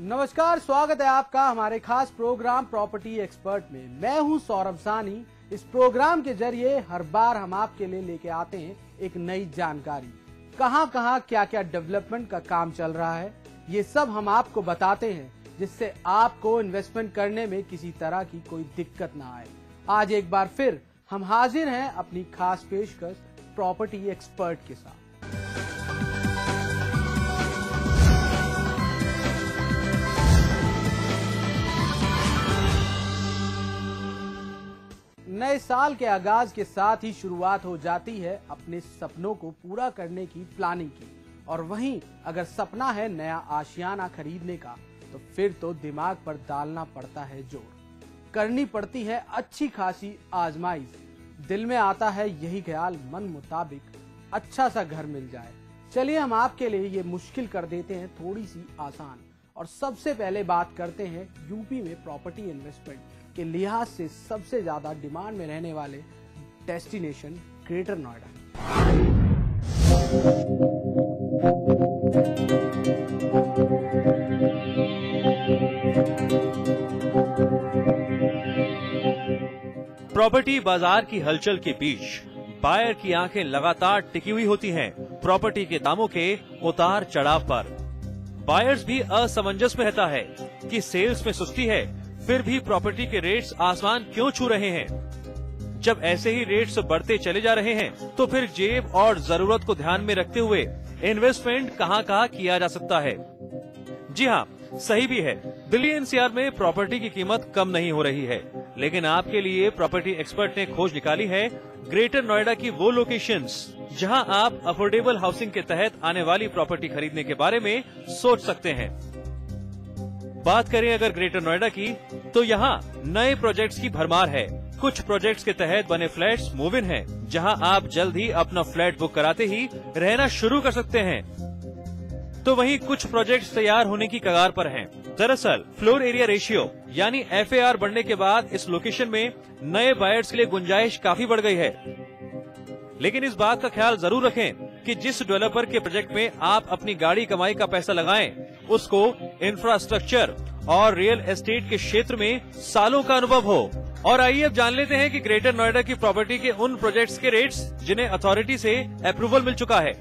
नमस्कार, स्वागत है आपका हमारे खास प्रोग्राम प्रॉपर्टी एक्सपर्ट में। मैं हूं सौरभ सानी। इस प्रोग्राम के जरिए हर बार हम आपके लिए लेके आते हैं एक नई जानकारी। कहां क्या क्या डेवलपमेंट का काम चल रहा है, ये सब हम आपको बताते हैं, जिससे आपको इन्वेस्टमेंट करने में किसी तरह की कोई दिक्कत ना आए। आज एक बार फिर हम हाजिर हैं अपनी खास पेशकश प्रॉपर्टी एक्सपर्ट के साथ। नए साल के आगाज के साथ ही शुरुआत हो जाती है अपने सपनों को पूरा करने की प्लानिंग की। और वहीं अगर सपना है नया आशियाना खरीदने का, तो फिर तो दिमाग पर डालना पड़ता है जोर, करनी पड़ती है अच्छी खासी आजमाइश। दिल में आता है यही ख्याल, मन मुताबिक अच्छा सा घर मिल जाए। चलिए हम आपके लिए ये मुश्किल कर देते हैं थोड़ी सी आसान। और सबसे पहले बात करते हैं यूपी में प्रॉपर्टी इन्वेस्टमेंट के लिहाज से सबसे ज्यादा डिमांड में रहने वाले डेस्टिनेशन ग्रेटर नोएडा। प्रॉपर्टी बाजार की हलचल के बीच बायर की आंखें लगातार टिकी हुई होती हैं प्रॉपर्टी के दामों के उतार चढ़ाव पर। बायर्स भी असमंजस में रहता है कि सेल्स में सुस्ती है, फिर भी प्रॉपर्टी के रेट्स आसमान क्यों छू रहे हैं। जब ऐसे ही रेट्स बढ़ते चले जा रहे हैं, तो फिर जेब और जरूरत को ध्यान में रखते हुए इन्वेस्टमेंट कहां किया जा सकता है। जी हाँ, सही भी है, दिल्ली एनसीआर में प्रॉपर्टी की कीमत कम नहीं हो रही है। लेकिन आपके लिए प्रॉपर्टी एक्सपर्ट ने खोज निकाली है ग्रेटर नोएडा की वो लोकेशंस जहां आप अफोर्डेबल हाउसिंग के तहत आने वाली प्रॉपर्टी खरीदने के बारे में सोच सकते हैं। बात करें अगर ग्रेटर नोएडा की, तो यहाँ नए प्रोजेक्ट्स की भरमार है। कुछ प्रोजेक्ट्स के तहत बने फ्लैट्स मूव इन है, जहाँ आप जल्द ही अपना फ्लैट बुक कराते ही रहना शुरू कर सकते हैं। तो वहीं कुछ प्रोजेक्ट्स तैयार होने की कगार पर हैं। दरअसल फ्लोर एरिया रेशियो यानी FAR बढ़ने के बाद इस लोकेशन में नए बायर्स के लिए गुंजाइश काफी बढ़ गई है। लेकिन इस बात का ख्याल जरूर रखें कि जिस डेवलपर के प्रोजेक्ट में आप अपनी गाड़ी कमाई का पैसा लगाएं, उसको इंफ्रास्ट्रक्चर और रियल एस्टेट के क्षेत्र में सालों का अनुभव हो। और आइए अब जान लेते हैं कि ग्रेटर नोएडा की प्रॉपर्टी के उन प्रोजेक्ट्स के रेट्स जिन्हें अथॉरिटी से अप्रूवल मिल चुका है।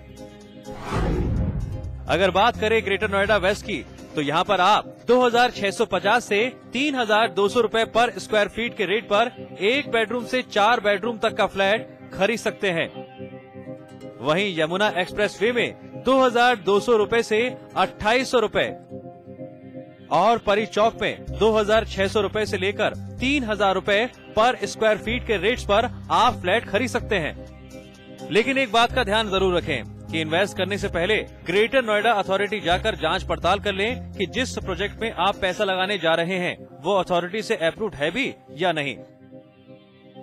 अगर बात करें ग्रेटर नोएडा वेस्ट की, तो यहाँ पर आप 2650 से 3200 रुपए पर स्क्वायर फीट के रेट पर 1 बेडरूम से 4 बेडरूम तक का फ्लैट खरीद सकते हैं। वहीं यमुना एक्सप्रेस वे में 2200 रुपए से 2800 रुपए और परी चौक में 2600 रुपए से लेकर 3000 रुपए पर स्क्वायर फीट के रेट्स पर आप फ्लैट खरीद सकते हैं। लेकिन एक बात का ध्यान जरूर रखें कि इन्वेस्ट करने से पहले ग्रेटर नोएडा अथॉरिटी जाकर जांच पड़ताल कर लें कि जिस प्रोजेक्ट में आप पैसा लगाने जा रहे हैं वो अथॉरिटी से अप्रूव्ड है भी या नहीं।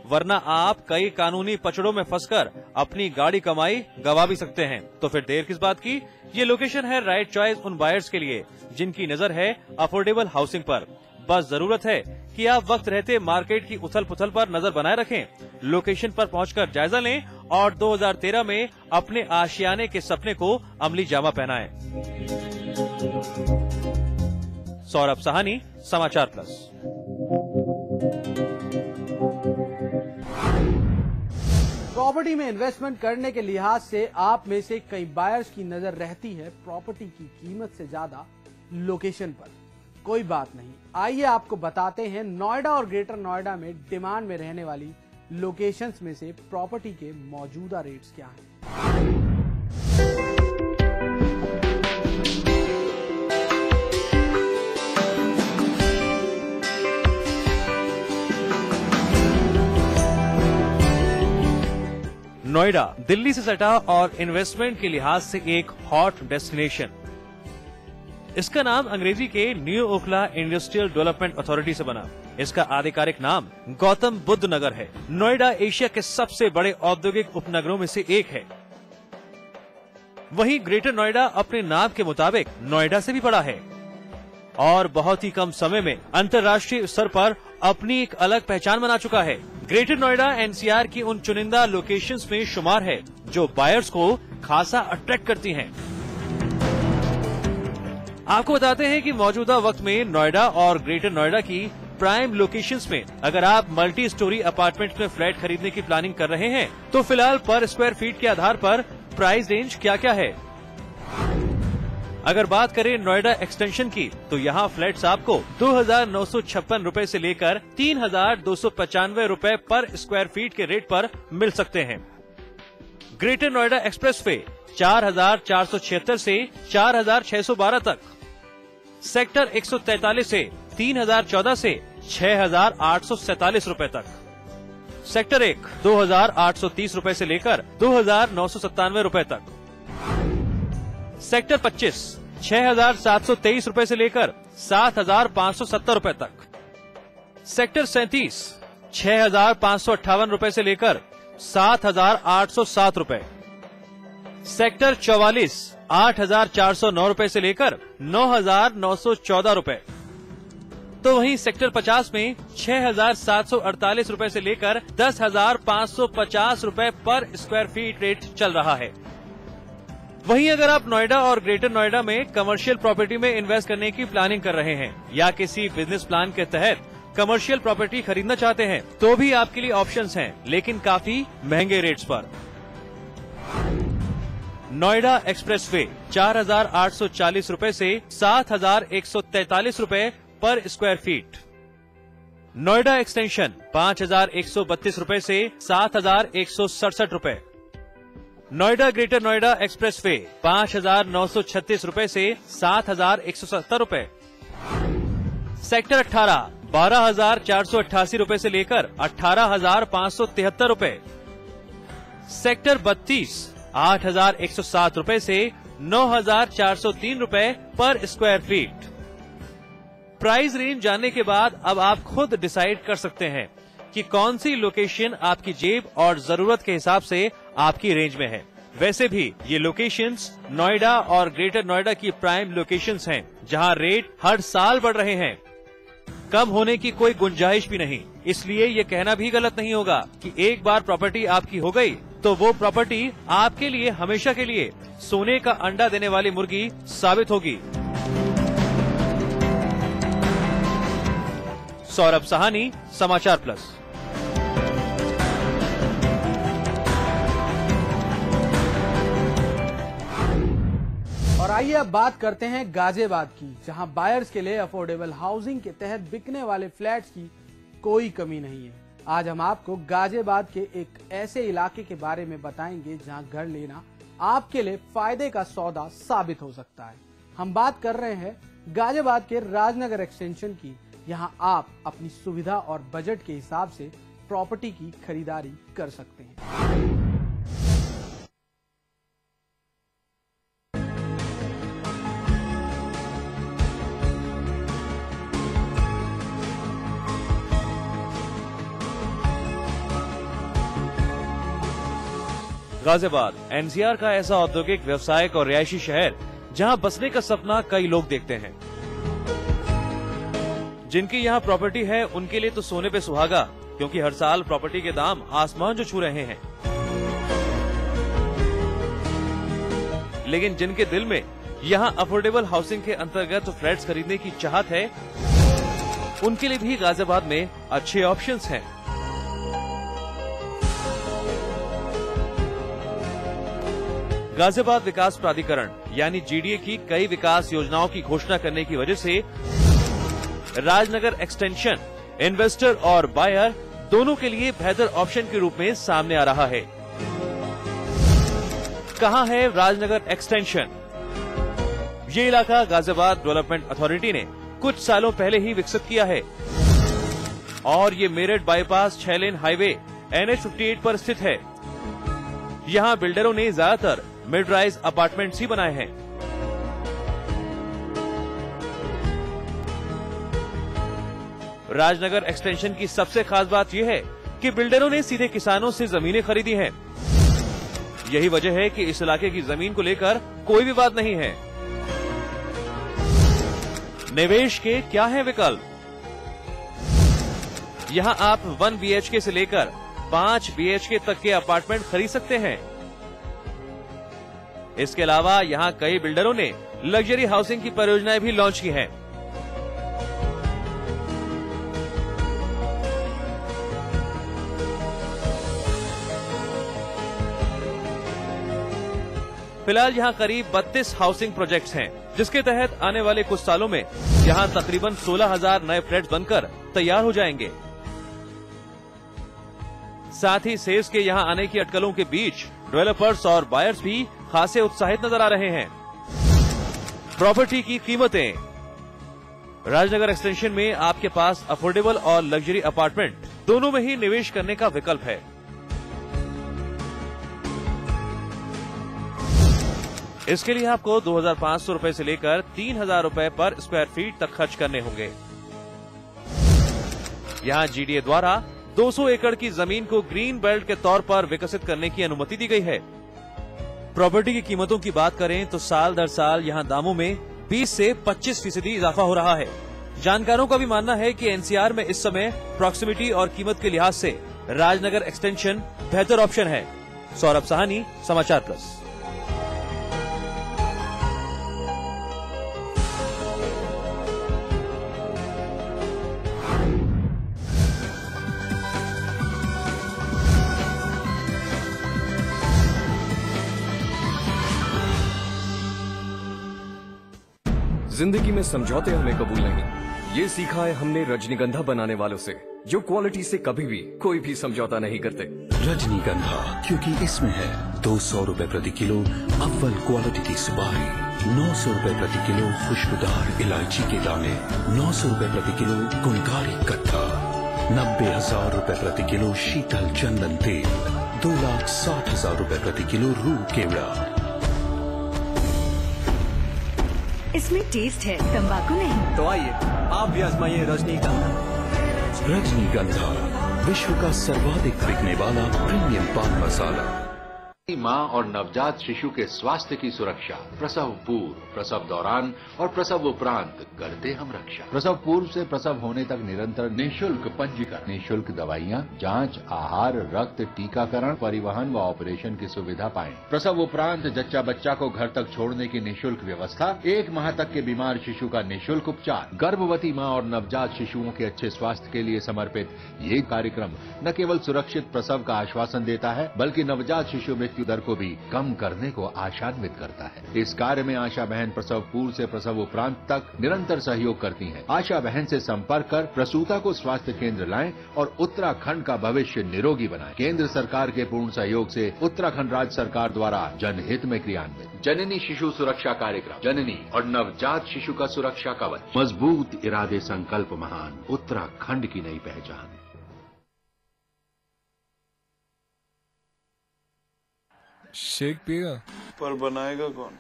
वरना आप कई कानूनी पचड़ों में फंसकर अपनी गाड़ी कमाई गवा भी सकते हैं। तो फिर देर किस बात की, ये लोकेशन है राइट चॉइस उन बायर्स के लिए जिनकी नजर है अफोर्डेबल हाउसिंग पर। बस जरूरत है कि आप वक्त रहते मार्केट की उथल पुथल पर नजर बनाए रखें, लोकेशन पर पहुंचकर जायजा लें और 2013 में अपने आशियाने के सपने को अमली जामा पहनाएं। सौरभ साहनी, समाचार प्लस। प्रॉपर्टी में इन्वेस्टमेंट करने के लिहाज से आप में से कई बायर्स की नजर रहती है प्रॉपर्टी की कीमत से ज्यादा लोकेशन पर। कोई बात नहीं, आइए आपको बताते हैं नोएडा और ग्रेटर नोएडा में डिमांड में रहने वाली लोकेशंस में से प्रॉपर्टी के मौजूदा रेट्स क्या हैं। नोएडा दिल्ली से सटा और इन्वेस्टमेंट के लिहाज से एक हॉट डेस्टिनेशन। इसका नाम अंग्रेजी के new Okhla industrial development authority से बना। इसका आधिकारिक नाम गौतम बुद्ध नगर है। नोएडा एशिया के सबसे बड़े औद्योगिक उपनगरों में से एक है। वहीं ग्रेटर नोएडा अपने नाम के मुताबिक नोएडा से भी बड़ा है और बहुत ही कम समय में अंतर्राष्ट्रीय स्तर पर अपनी एक अलग पहचान बना चुका है। ग्रेटर नोएडा एनसीआर की उन चुनिंदा लोकेशंस में शुमार है जो बायर्स को खासा अट्रैक्ट करती हैं। आपको बताते हैं कि मौजूदा वक्त में नोएडा और ग्रेटर नोएडा की प्राइम लोकेशंस में अगर आप मल्टी स्टोरी अपार्टमेंट में फ्लैट खरीदने की प्लानिंग कर रहे हैं तो फिलहाल पर स्क्वायर फीट के आधार पर प्राइस रेंज क्या क्या है। अगर बात करें नोएडा एक्सटेंशन की तो यहाँ फ्लैट्स आपको 2,956 रूपए से लेकर 3,295 रूपए पर स्क्वायर फीट के रेट पर मिल सकते हैं। ग्रेटर नोएडा एक्सप्रेसवे 4,476 से 4,612 तक, सेक्टर 143 से 3,014 से 6,847 रूपए तक, सेक्टर 1 2,830 रूपए से लेकर 2,997 रूपए तक, सेक्टर 25 6,723 रूपए से लेकर 7,570 रूपए तक, सेक्टर 37 6,558 रूपए से लेकर 7,807 रूपए, सेक्टर 44 8,409 रूपए से लेकर 9,914 रूपए। तो वहीं सेक्टर 50 में 6,748 रूपए से लेकर 10,550 रूपए पर स्क्वायर फीट रेट चल रहा है। वहीं अगर आप नोएडा और ग्रेटर नोएडा में कमर्शियल प्रॉपर्टी में इन्वेस्ट करने की प्लानिंग कर रहे हैं या किसी बिजनेस प्लान के तहत कमर्शियल प्रॉपर्टी खरीदना चाहते हैं तो भी आपके लिए ऑप्शंस हैं, लेकिन काफी महंगे रेट्स पर। नोएडा एक्सप्रेसवे 4,840 रूपए से 7,143 रूपए पर स्क्वायर फीट, नोएडा एक्सटेंशन 5,132 रूपए से 7,167 रूपए, नोएडा ग्रेटर नोएडा एक्सप्रेसवे 5,936 रूपए से 7,170 रूपए, सेक्टर 18 12,488 रूपए से लेकर 18,573 रूपए, सेक्टर 32 8,107 रूपए से 9,403 रूपए पर स्क्वायर फीट। प्राइस रेंज जानने के बाद अब आप खुद डिसाइड कर सकते हैं कि कौन सी लोकेशन आपकी जेब और जरूरत के हिसाब से आपकी रेंज में है। वैसे भी ये लोकेशंस नोएडा और ग्रेटर नोएडा की प्राइम लोकेशंस हैं, जहां रेट हर साल बढ़ रहे हैं। कम होने की कोई गुंजाइश भी नहीं, इसलिए ये कहना भी गलत नहीं होगा कि एक बार प्रॉपर्टी आपकी हो गई तो वो प्रॉपर्टी आपके लिए हमेशा के लिए सोने का अंडा देने वाली मुर्गी साबित होगी। सौरभ सहानी, समाचार प्लस। और आइए अब बात करते हैं गाजियाबाद की, जहां बायर्स के लिए अफोर्डेबल हाउसिंग के तहत बिकने वाले फ्लैट्स की कोई कमी नहीं है। आज हम आपको गाजियाबाद के एक ऐसे इलाके के बारे में बताएंगे जहां घर लेना आपके लिए फायदे का सौदा साबित हो सकता है। हम बात कर रहे हैं गाजियाबाद के राजनगर एक्सटेंशन की। यहां आप अपनी सुविधा और बजट के हिसाब से प्रॉपर्टी की खरीदारी कर सकते हैं। गाजियाबाद एनसीआर का ऐसा औद्योगिक, व्यवसायिक और रिहायशी शहर जहां बसने का सपना कई लोग देखते हैं। जिनकी यहां प्रॉपर्टी है उनके लिए तो सोने पे सुहागा, क्योंकि हर साल प्रॉपर्टी के दाम आसमान जो छू रहे हैं। लेकिन जिनके दिल में यहां अफोर्डेबल हाउसिंग के अंतर्गत फ्लैट्स खरीदने की चाहत है, उनके लिए भी गाजियाबाद में अच्छे ऑप्शंस हैं। गाजियाबाद विकास प्राधिकरण यानी जीडीए की कई विकास योजनाओं की घोषणा करने की वजह से राजनगर एक्सटेंशन इन्वेस्टर और बायर दोनों के लिए बेहतर ऑप्शन के रूप में सामने आ रहा है। कहां है राजनगर एक्सटेंशन? ये इलाका गाजियाबाद डेवलपमेंट अथॉरिटी ने कुछ सालों पहले ही विकसित किया है और ये Meerut bypass 6 lane highway NH58 पर स्थित है। यहां बिल्डरों ने ज्यादातर मिड राइज अपार्टमेंट्स ही बनाए हैं। राजनगर एक्सटेंशन की सबसे खास बात यह है कि बिल्डरों ने सीधे किसानों से जमीनें खरीदी हैं। यही वजह है कि इस इलाके की जमीन को लेकर कोई विवाद नहीं है। निवेश के क्या है विकल्प? यहां आप 1 BHK से लेकर 5 BHK तक के अपार्टमेंट खरीद सकते हैं। इसके अलावा यहां कई बिल्डरों ने लग्जरी हाउसिंग की परियोजनाएं भी लॉन्च की हैं। फिलहाल यहाँ करीब 32 हाउसिंग प्रोजेक्ट्स हैं, जिसके तहत आने वाले कुछ सालों में यहाँ तकरीबन 16,000 नए फ्लैट बनकर तैयार हो जाएंगे। साथ ही सेल्स के यहाँ आने की अटकलों के बीच डेवलपर्स और बायर्स भी खासे उत्साहित नजर आ रहे हैं। प्रॉपर्टी की कीमतें। राजनगर एक्सटेंशन में आपके पास अफोर्डेबल और लग्जरी अपार्टमेंट दोनों में ही निवेश करने का विकल्प है। इसके लिए आपको 2,500 रुपए से लेकर 3,000 रुपए पर स्क्वायर फीट तक खर्च करने होंगे। यहाँ जीडीए द्वारा 200 एकड़ की जमीन को ग्रीन बेल्ट के तौर पर विकसित करने की अनुमति दी गई है। प्रॉपर्टी की कीमतों की बात करें तो साल दर साल यहाँ दामों में 20 से 25% इजाफा हो रहा है। जानकारों का भी मानना है कि एनसीआर में इस समय प्रॉक्सिमिटी और कीमत के लिहाज से राजनगर एक्सटेंशन बेहतर ऑप्शन है। सौरभ साहनी, समाचार प्लस। जिंदगी में समझौते हमें कबूल नहीं, ये सीखा है हमने रजनीगंधा बनाने वालों से, जो क्वालिटी से कभी भी कोई भी समझौता नहीं करते। रजनीगंधा, क्योंकि इसमें है 200 रुपए प्रति किलो अव्वल क्वालिटी की सुपारी, 900 रुपए प्रति किलो खुशबूदार इलायची के दाने, 900 रुपए प्रति किलो गुणकारी कट्टा, 90,000 रुपए प्रति किलो शीतल चंदन तेल, 2,60,000 रुपए प्रति किलो रूह केवड़ा। इसमें टेस्ट है, तंबाकू नहीं। तो आइए आप भी आजमाइए रजनीगंधा। रजनीगंधा, विश्व का सर्वाधिक बिकने वाला प्रीमियम पान मसाला। माँ और नवजात शिशु के स्वास्थ्य की सुरक्षा प्रसव पूर्व, प्रसव दौरान और प्रसव उपरांत करते हम रक्षा। प्रसव पूर्व से प्रसव होने तक निरंतर निःशुल्क पंजीकरण, निःशुल्क दवाइयाँ, जांच, आहार, रक्त, टीकाकरण, परिवहन व ऑपरेशन की सुविधा पाएं। प्रसव उपरांत जच्चा बच्चा को घर तक छोड़ने की निःशुल्क व्यवस्था, 1 माह तक के बीमार शिशु का निःशुल्क उपचार। गर्भवती माँ और नवजात शिशुओं के अच्छे स्वास्थ्य के लिए समर्पित ये कार्यक्रम न केवल सुरक्षित प्रसव का आश्वासन देता है, बल्कि नवजात शिशु मृत्यु दर को भी कम करने को आशान्वित करता है। इस कार्य में आशा बहन प्रसव पूर्व से प्रसव उपरांत तक निरंतर सहयोग करती हैं। आशा बहन से संपर्क कर प्रसूता को स्वास्थ्य केंद्र लाएं और उत्तराखंड का भविष्य निरोगी बनाएं। केंद्र सरकार के पूर्ण सहयोग से उत्तराखंड राज्य सरकार द्वारा जनहित में क्रियान्वित जननी शिशु सुरक्षा कार्यक्रम, जननी और नवजात शिशु का सुरक्षा कवच, मजबूत इरादे, संकल्प महान, उत्तराखंड की नई पहचान। शेक पिएगा पर बनाएगा कौन?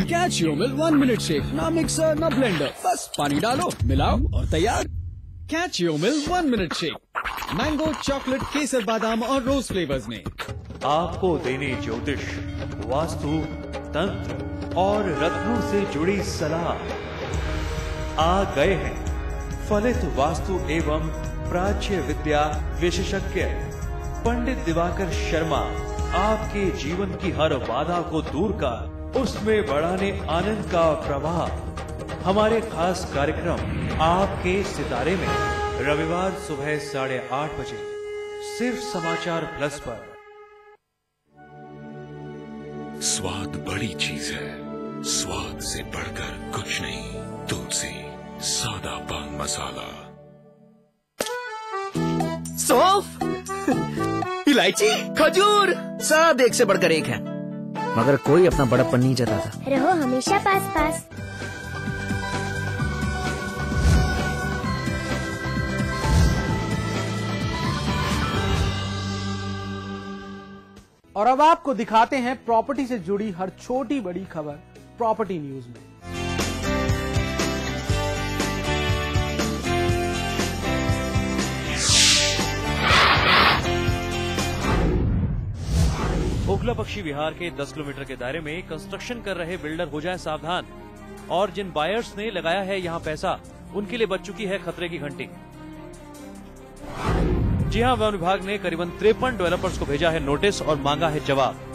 कैचियोमिल 1 मिनट शेक, ना मिक्सर ना ब्लेंडर, बस पानी डालो, मिलाओ और तैयार। कैचियोमिल 1 मिनट शेक, मैंगो, चॉकलेट, केसर, बादाम और रोज फ्लेवर्स में। आपको देने ज्योतिष, वास्तु, तंत्र और रत्नों से जुड़ी सलाह। आ गए हैं फलित वास्तु एवं प्राच्य विद्या विशेषज्ञ पंडित दिवाकर शर्मा। आपके जीवन की हर बाधा को दूर कर उसमें बढ़ाने आनंद का प्रवाह। हमारे खास कार्यक्रम आपके सितारे में रविवार सुबह 8:30 बजे सिर्फ समाचार प्लस पर। स्वाद बड़ी चीज है, स्वाद से बढ़कर कुछ नहीं। तुलसी सादा पान मसाला। सौंफ, इलायची, खजूर, सब एक से बढ़कर एक है, मगर कोई अपना बड़प्पन नहीं जताता। रहो हमेशा पास पास। और अब आपको दिखाते हैं प्रॉपर्टी से जुड़ी हर छोटी बड़ी खबर प्रॉपर्टी न्यूज में। ओखला पक्षी विहार के 10 किलोमीटर के दायरे में कंस्ट्रक्शन कर रहे बिल्डर हो जाए सावधान। और जिन बायर्स ने लगाया है यहाँ पैसा, उनके लिए बज चुकी है खतरे की घंटी। जी हां, वन विभाग ने करीबन 53 डेवलपर्स को भेजा है नोटिस और मांगा है जवाब।